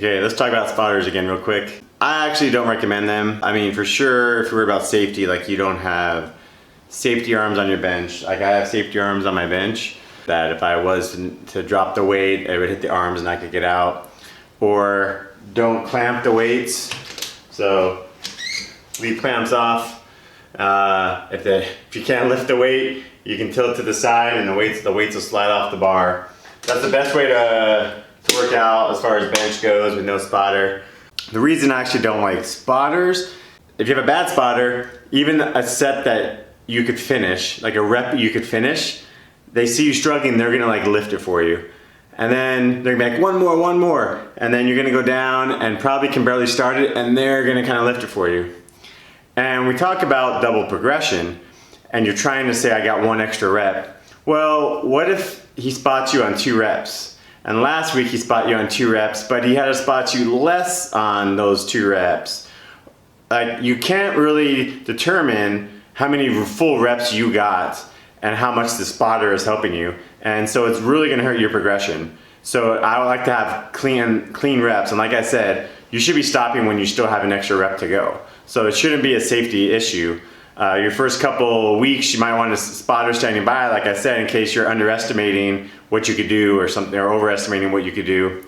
Okay, let's talk about spotters again real quick. I actually don't recommend them. I mean, for sure, if you're worried about safety, like you don't have safety arms on your bench. Like I have safety arms on my bench that if I was to drop the weight, it would hit the arms and I could get out. Or don't clamp the weights. So leave clamps off. If you can't lift the weight, you can tilt to the side and the weights will slide off the bar. That's the best way to work out as far as bench goes with no spotter. The reason I actually don't like spotters, if you have a bad spotter, even a set that you could finish, like a rep you could finish, they see you struggling, they're gonna like lift it for you. And then they're gonna be like, one more. And then you're gonna go down and probably can barely start it and they're gonna kind of lift it for you. And we talk about double progression and you're trying to say I got one extra rep. Well, what if he spots you on 2 reps? And last week he spot you on 2 reps, but he had to spot you less on those 2 reps. Like you can't really determine how many full reps you got and how much the spotter is helping you. And so it's really gonna hurt your progression. So I would like to have clean reps. And like I said, you should be stopping when you still have an extra rep to go. So it shouldn't be a safety issue. Your first couple weeks, you might want a spotter standing by, like I said, in case you're underestimating what you could do or something, or overestimating what you could do.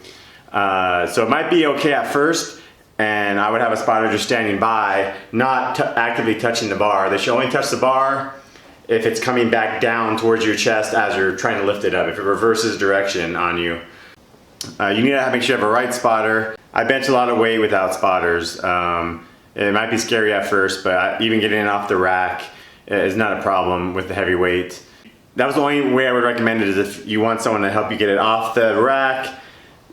So it might be okay at first, and I would have a spotter just standing by, not actively touching the bar. They should only touch the bar if it's coming back down towards your chest as you're trying to lift it up, if it reverses direction on you. You need to make sure you have a right spotter. I bench a lot of weight without spotters. It might be scary at first, but even getting it off the rack is not a problem with the heavy weight. That was the only way I would recommend it, is if you want someone to help you get it off the rack,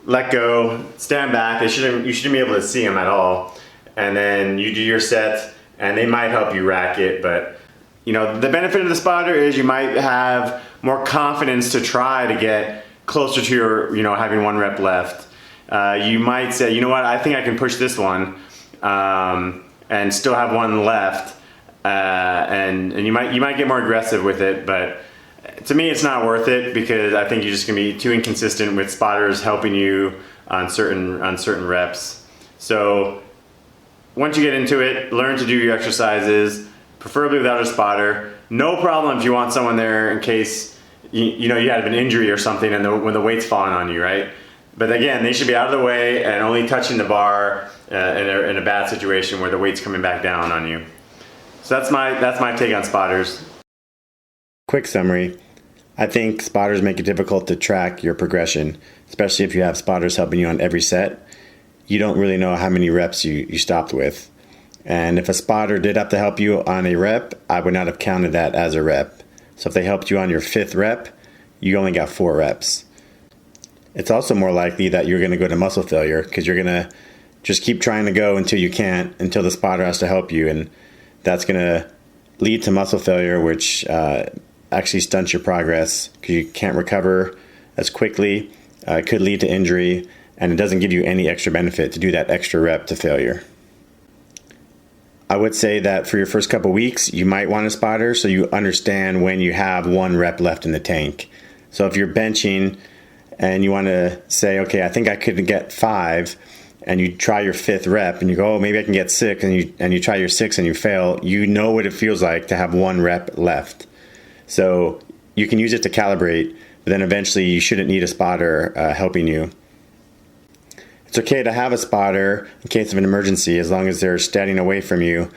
let go, stand back. You shouldn't be able to see them at all. And then you do your set and they might help you rack it. But you know, the benefit of the spotter is you might have more confidence to try to get closer to your, having 1 rep left. You might say, you know what, I think I can push this one. And still have 1 left, and you might get more aggressive with it, but to me it's not worth it because I think you're just gonna be too inconsistent with spotters helping you on certain reps. So once you get into it, learn to do your exercises, preferably without a spotter. No problem if you want someone there in case you have an injury or something and when the weight's falling on you, right? But again, they should be out of the way and only touching the bar in a bad situation where the weight's coming back down on you. So that's my take on spotters. Quick summary. I think spotters make it difficult to track your progression, especially if you have spotters helping you on every set. You don't really know how many reps you stopped with. And if a spotter did have to help you on a rep, I would not have counted that as a rep. So if they helped you on your 5th rep, you only got 4 reps. It's also more likely that you're going to go to muscle failure because you're going to just keep trying to go until you can't, until the spotter has to help you. And that's going to lead to muscle failure, which actually stunts your progress because you can't recover as quickly. It could lead to injury, and it doesn't give you any extra benefit to do that extra rep to failure. I would say that for your first couple weeks, you might want a spotter so you understand when you have 1 rep left in the tank. So if you're benching and you want to say, okay, I think I could get 5, and you try your 5th rep and you go, oh, maybe I can get 6, and you try your 6 and you fail, you know what it feels like to have 1 rep left. So you can use it to calibrate, but then eventually you shouldn't need a spotter helping you. It's okay to have a spotter in case of an emergency as long as they're standing away from you.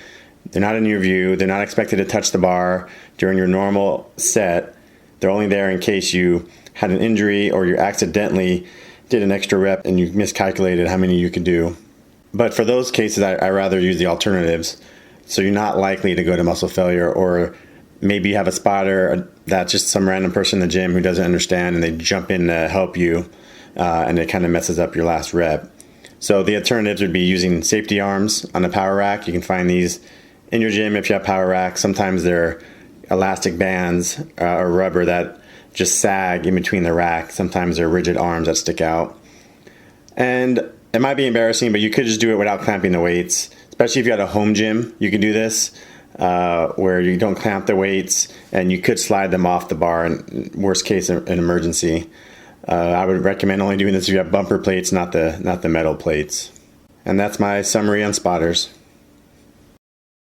They're not in your view. They're not expected to touch the bar during your normal set. They're only there in case you had an injury or you accidentally did an extra rep and you miscalculated how many you could do. But for those cases, I rather use the alternatives. So you're not likely to go to muscle failure, or maybe you have a spotter that's just some random person in the gym who doesn't understand and they jump in to help you. And it kind of messes up your last rep. So the alternatives would be using safety arms on a power rack. You can find these in your gym if you have power racks. Sometimes they're elastic bands or rubber that just sag in between the rack. Sometimes they're rigid arms that stick out. And it might be embarrassing, but you could just do it without clamping the weights. Especially if you had a home gym, you could do this where you don't clamp the weights and you could slide them off the bar in worst case an emergency. I would recommend only doing this if you have bumper plates, not the metal plates. And that's my summary on spotters.